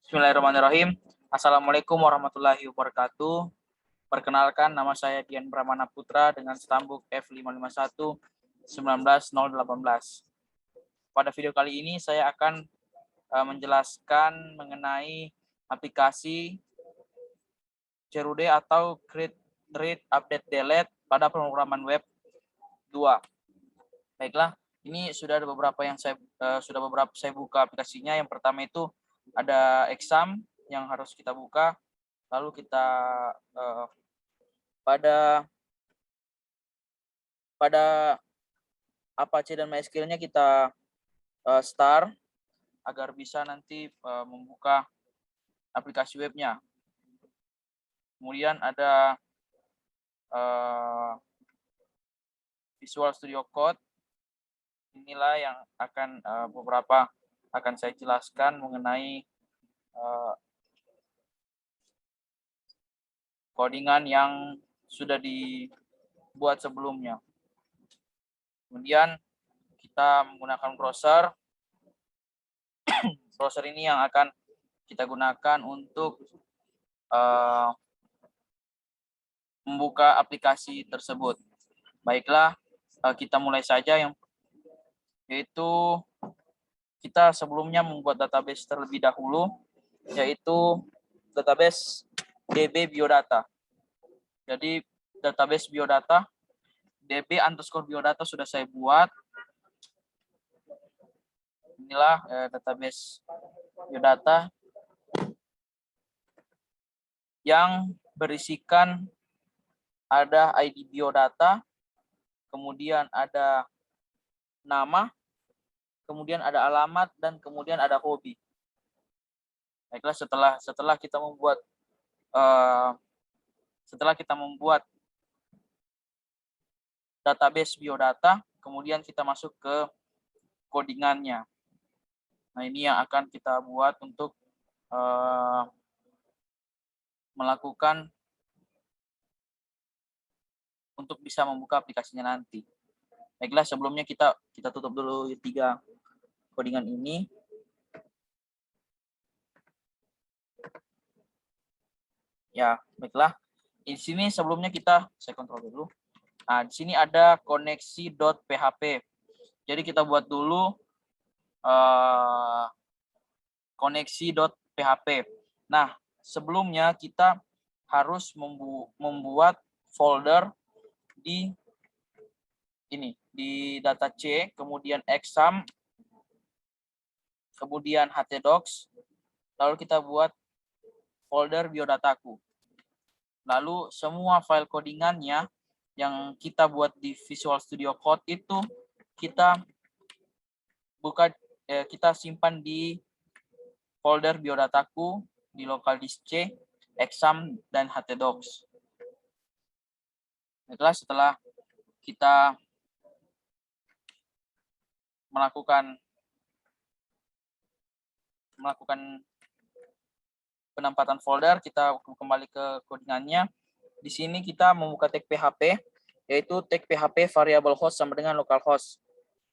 Bismillahirrahmanirrahim. Assalamualaikum warahmatullahi wabarakatuh. Perkenalkan, nama saya Dian Pramana Putra dengan stambuk F551 19018. Pada video kali ini saya akan menjelaskan mengenai aplikasi CRUD atau Create, Read, Update, Delete pada pemrograman web 2. Baiklah, ini sudah ada beberapa yang saya buka aplikasinya. Yang pertama itu ada exam yang harus kita buka, lalu kita pada Apache dan MySQL-nya kita start agar bisa nanti membuka aplikasi webnya. Kemudian ada Visual Studio Code. Inilah yang akan beberapa akan saya jelaskan mengenai codingan yang sudah dibuat sebelumnya. Kemudian kita menggunakan browser. Browser ini yang akan kita gunakan untuk membuka aplikasi tersebut. Baiklah, kita mulai saja, yaitu kita sebelumnya membuat database terlebih dahulu, yaitu database DB Biodata. Jadi database biodata DB_biodata sudah saya buat. Inilah database biodata yang berisikan ada ID biodata, kemudian ada nama, kemudian ada alamat, dan kemudian ada hobi. Baiklah, setelah kita membuat database biodata, kemudian kita masuk ke codingannya. Nah, ini yang akan kita buat untuk untuk bisa membuka aplikasinya nanti. Baiklah, sebelumnya kita tutup dulu 3 codingan ini. Ya, baiklah. Di sini sebelumnya saya kontrol dulu. Nah, di sini ada koneksi.php. Jadi kita buat dulu koneksi.php. Nah, sebelumnya kita harus membuat folder di data C, kemudian exam, kemudian htdocs, lalu kita buat folder biodataku. Lalu semua file codingannya yang kita buat di Visual Studio Code itu kita simpan di folder biodataku di local disk C, exam, dan htdocs. Setelah kita melakukan penempatan folder, kita kembali ke codingannya. Di sini kita membuka tag PHP, yaitu tag PHP variable host sama dengan localhost,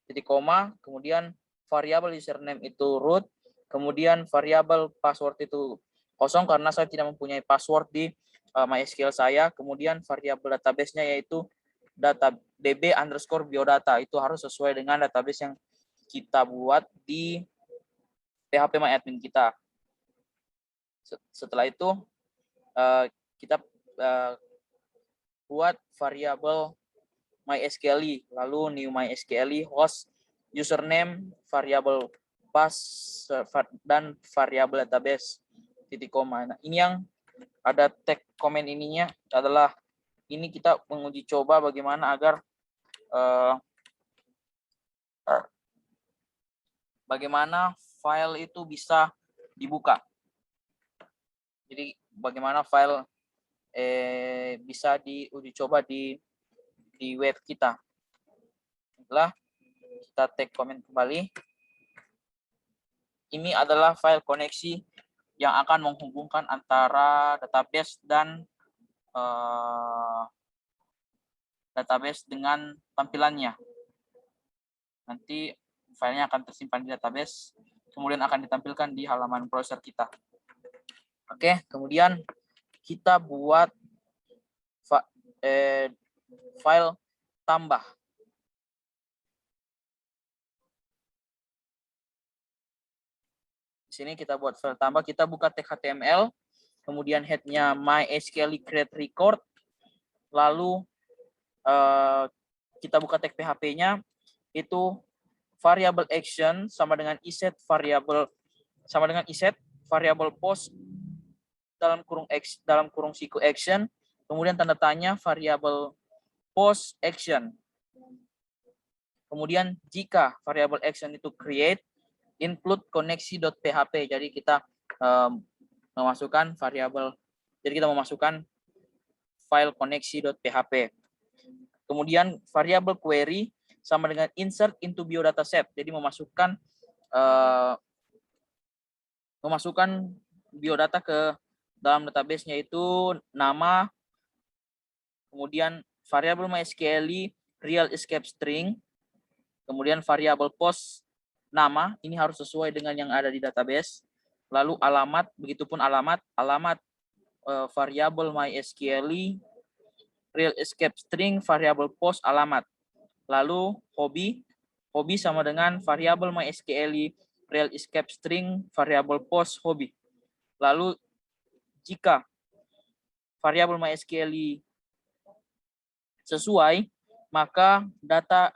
titik koma, kemudian variabel username itu root, kemudian variabel password itu kosong karena saya tidak mempunyai password di MySQL saya. Kemudian variabel database-nya yaitu DB_biodata, itu harus sesuai dengan database yang kita buat di PHPMyAdmin kita. Setelah itu kita buat variabel MySQL, lalu new MySQL host, username, variabel pass, dan variabel database, titik koma. Nah, ini yang ada tag komen ininya adalah ini kita menguji coba bagaimana agar bagaimana file itu bisa dibuka. Jadi bagaimana file bisa diuji coba di web kita. Setelah kita tag komen kembali. Ini adalah file koneksi yang akan menghubungkan antara database dan database dengan tampilannya. Nanti filenya akan tersimpan di database, kemudian akan ditampilkan di halaman browser kita. Oke, kemudian kita buat file tambah. Di sini kita buat file tambah, kita buka tag HTML, kemudian head-nya MySQL create record, lalu kita buka tag PHP-nya, itu variable action sama dengan iset variable post dalam kurung siku action, kemudian tanda tanya variable post action. Kemudian jika variable action itu create, include koneksi.php. Jadi kita memasukkan file koneksi.php. Kemudian variable query sama dengan insert into biodata set. Jadi memasukkan biodata ke dalam database-nya, itu nama, kemudian variable MySQL real escape string, kemudian variable post nama, ini harus sesuai dengan yang ada di database. Lalu alamat, begitupun alamat variable MySQL real escape string variable post alamat. Lalu hobi sama dengan variable MySQL real escape string variable post hobi. Lalu jika variable MySQL sesuai, maka data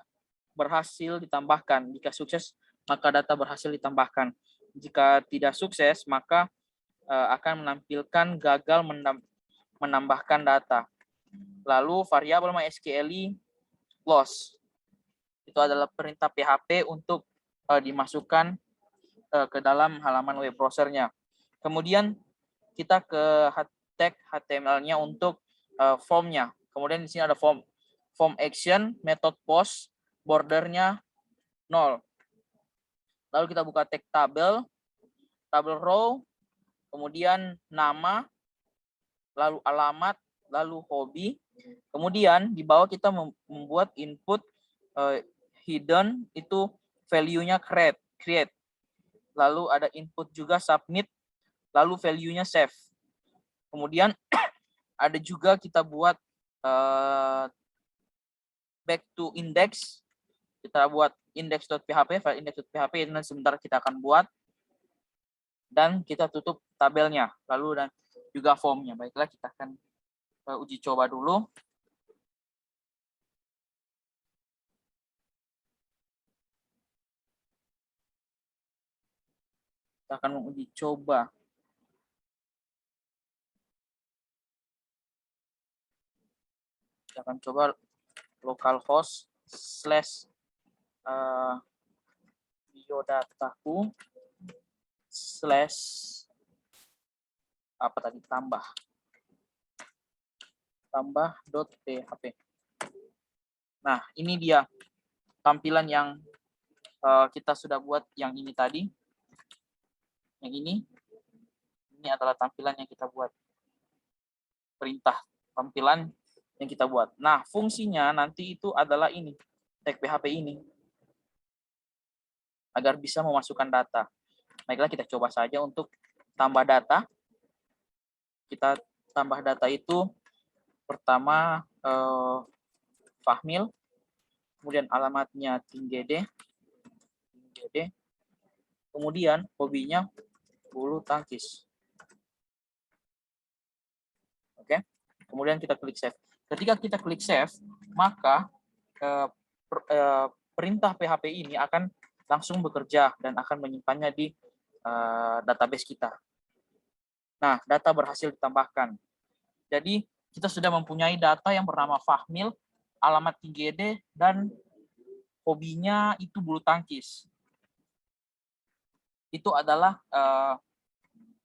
berhasil ditambahkan. Jika sukses, maka data berhasil ditambahkan. Jika tidak sukses, maka akan menampilkan gagal menambahkan data. Lalu variabel MySQL loss, itu adalah perintah PHP untuk dimasukkan ke dalam halaman web browser-nya. Kemudian kita ke tag HTML-nya untuk form-nya. Kemudian di sini ada form action, method post, bordernya 0. Lalu kita buka tag tabel row, kemudian nama, lalu alamat, lalu hobi. Kemudian di bawah kita membuat input hidden, itu value-nya create. Lalu ada input juga submit, lalu value-nya save. Kemudian ada juga kita buat back to index. Kita buat index.php, file index.php, ini sebentar kita akan buat. Dan kita tutup tabelnya, lalu dan juga formnya. Baiklah, kita akan uji coba dulu. Kita akan menguji coba. Kita akan coba localhost / biodataku / apa tadi, tambah.php. Nah, ini dia tampilan yang kita sudah buat, yang ini tadi. Yang ini adalah tampilan yang kita buat. Perintah tampilan yang kita buat. Nah, fungsinya nanti itu adalah ini, tag PHP ini, agar bisa memasukkan data. Baiklah, kita coba saja untuk tambah data. Kita tambah data itu pertama Fahmil, kemudian alamatnya Tinggede, kemudian hobinya bulu tangkis. Oke, kemudian kita klik save. Ketika kita klik save, maka perintah PHP ini akan langsung bekerja dan akan menyimpannya di database kita. Nah, data berhasil ditambahkan. Jadi kita sudah mempunyai data yang bernama Fahmil, alamat Tinggede, dan hobinya itu bulu tangkis. Itu adalah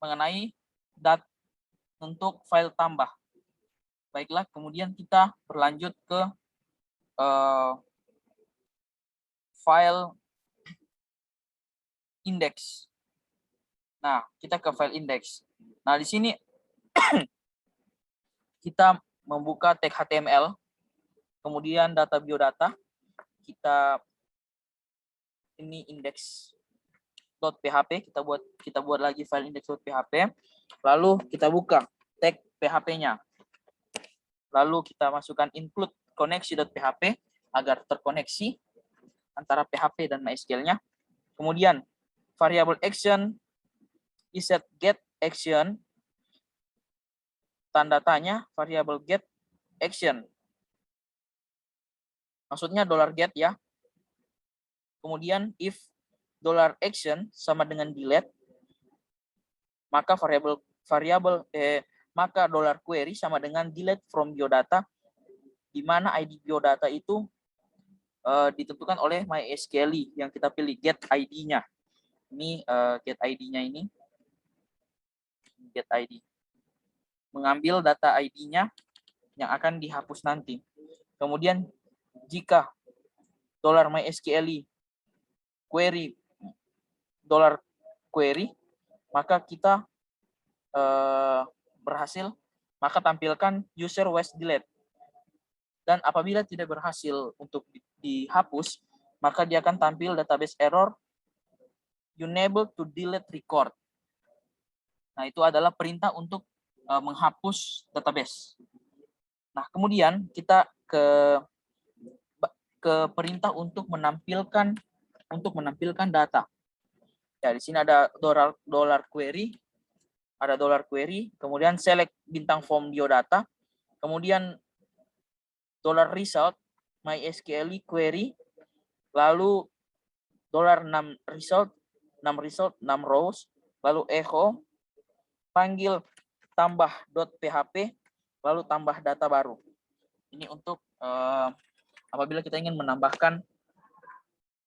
mengenai untuk file tambah. Baiklah, kemudian kita berlanjut ke file index. Nah, kita ke file index. Nah, di sini kita membuka tag HTML, kemudian data biodata, kita ini index.php, kita buat lagi file index.php, lalu kita buka tag PHP-nya. Lalu kita masukkan include connection.php agar terkoneksi antara PHP dan MySQL-nya. Kemudian variable action is set get action, tanda tanya variable get action. Maksudnya $get ya. Kemudian if $action sama dengan delete, maka maka $query sama dengan delete from biodata, di mana ID biodata itu ditentukan oleh MySQL yang kita pilih get ID-nya. Ini get ID-nya ini. Get ID. Mengambil data ID-nya yang akan dihapus nanti. Kemudian jika $MySQL query $query, maka kita berhasil, maka tampilkan user was delete. Dan apabila tidak berhasil untuk dihapus, maka dia akan tampil database error unable to delete record. Nah, itu adalah perintah untuk menghapus database. Nah, kemudian kita ke perintah untuk menampilkan data. Ya, di sini ada $query, kemudian select bintang form biodata, kemudian $result MySQL query, lalu $6 result 6 rows, lalu echo, panggil tambah .php, lalu tambah data baru. Ini untuk apabila kita ingin menambahkan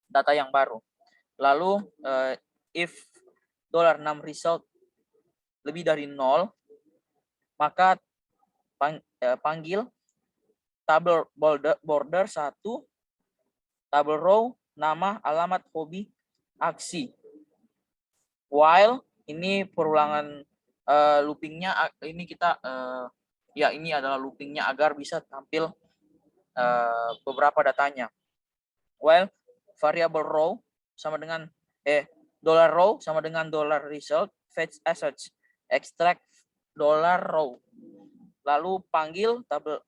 data yang baru. Lalu if $6 result lebih dari 0, maka panggil table border 1, table row, nama, alamat, hobi, aksi. While ini perulangan loopingnya, ini kita ini adalah loopingnya agar bisa tampil beberapa datanya. While variable row sama dengan $row sama dengan $result, fetch assets, extract $row. Lalu panggil table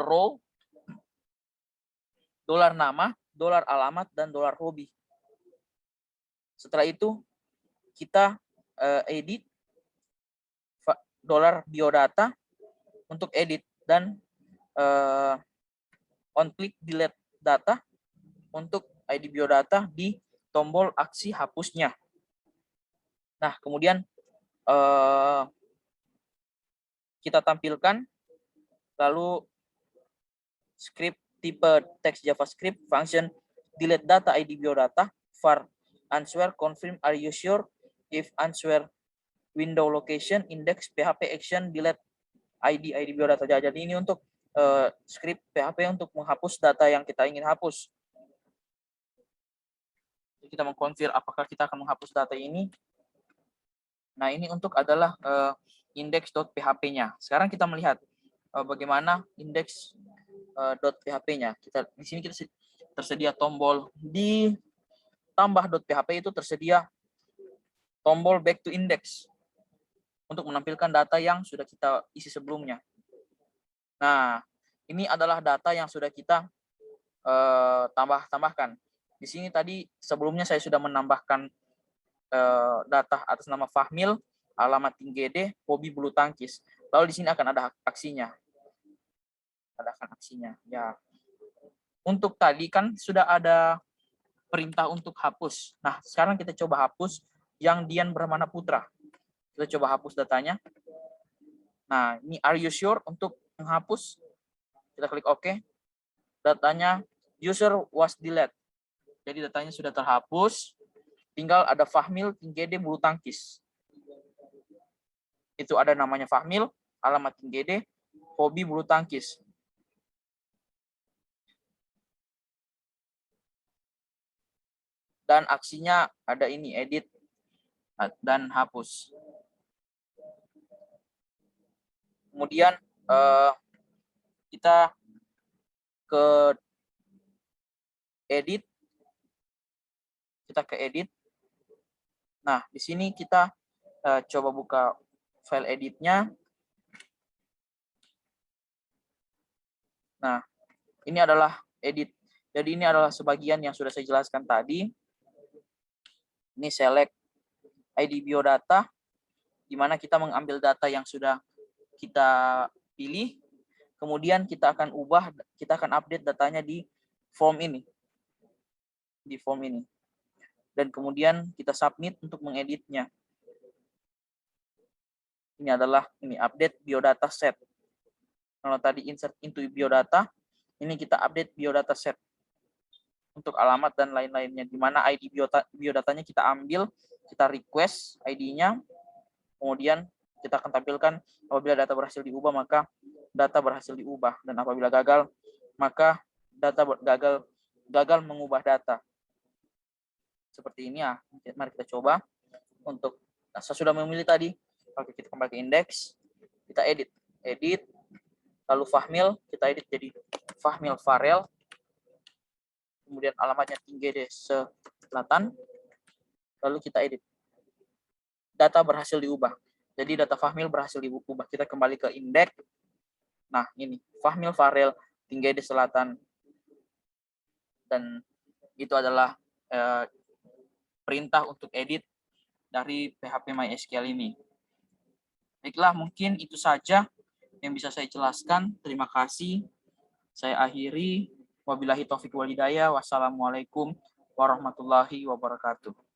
row, $nama, $alamat, dan $hobi. Setelah itu kita edit $biodata untuk edit, dan on click delete data untuk ID biodata di tombol aksi hapusnya. Nah, kemudian kita tampilkan lalu script tipe teks JavaScript function delete data ID biodata var answer confirm are you sure if answer window location index PHP action delete ID biodata. Jadi ini untuk script PHP untuk menghapus data yang kita ingin hapus. Kita mengkonfirm apakah kita akan menghapus data ini. Nah, ini untuk adalah index.php-nya. Sekarang kita melihat bagaimana index.php-nya. Di sini kita tersedia tombol, di tambah .php itu tersedia tombol back to index untuk menampilkan data yang sudah kita isi sebelumnya. Nah, ini adalah data yang sudah kita tambahkan. Di sini tadi sebelumnya saya sudah menambahkan data atas nama Fahmil, alamat Tinggede, hobi bulu tangkis. Lalu di sini akan ada aksinya. Ya. Untuk tadi kan sudah ada perintah untuk hapus. Nah, sekarang kita coba hapus yang Dian Brahmana Putra. Kita coba hapus datanya. Nah, ini are you sure untuk menghapus? Kita klik OK. Datanya user was delete. Jadi datanya sudah terhapus. Tinggal ada Fahmil, Tinggede, bulu tangkis. Itu ada namanya Fahmil, alamat Tinggede, hobi bulu tangkis. Dan aksinya ada ini, edit dan hapus. Kemudian kita ke edit, kita ke edit. Nah, di sini kita coba buka file editnya. Nah, ini adalah edit. Jadi ini adalah sebagian yang sudah saya jelaskan tadi. Ini select ID biodata, di mana kita mengambil data yang sudah kita pilih. Kemudian kita akan update datanya di form ini. Di form ini. Dan kemudian kita submit untuk mengeditnya. Ini adalah update biodata set. Kalau tadi insert into biodata, ini kita update biodata set untuk alamat dan lain-lainnya, di mana ID biodatanya kita ambil, kita request ID-nya, kemudian kita akan tampilkan apabila data berhasil diubah, maka data berhasil diubah, dan apabila gagal, maka data gagal mengubah data. Seperti ini ya. Mari kita coba. Untuk saya sudah memilih tadi, oke, kita kembali ke indeks, kita edit, lalu Fahmil, kita edit jadi Fahmil Farel, kemudian alamatnya Tinggede Selatan, lalu kita edit. Data berhasil diubah. Jadi data Fahmil berhasil diubah. Kita kembali ke indeks. Nah, ini Fahmil Farel Tinggede Selatan. Dan itu adalah perintah untuk edit dari PHP MySQL ini. Baiklah, mungkin itu saja yang bisa saya jelaskan. Terima kasih. Saya akhiri. Wabillahi taufiq wal hidayah. Wassalamualaikum warahmatullahi wabarakatuh.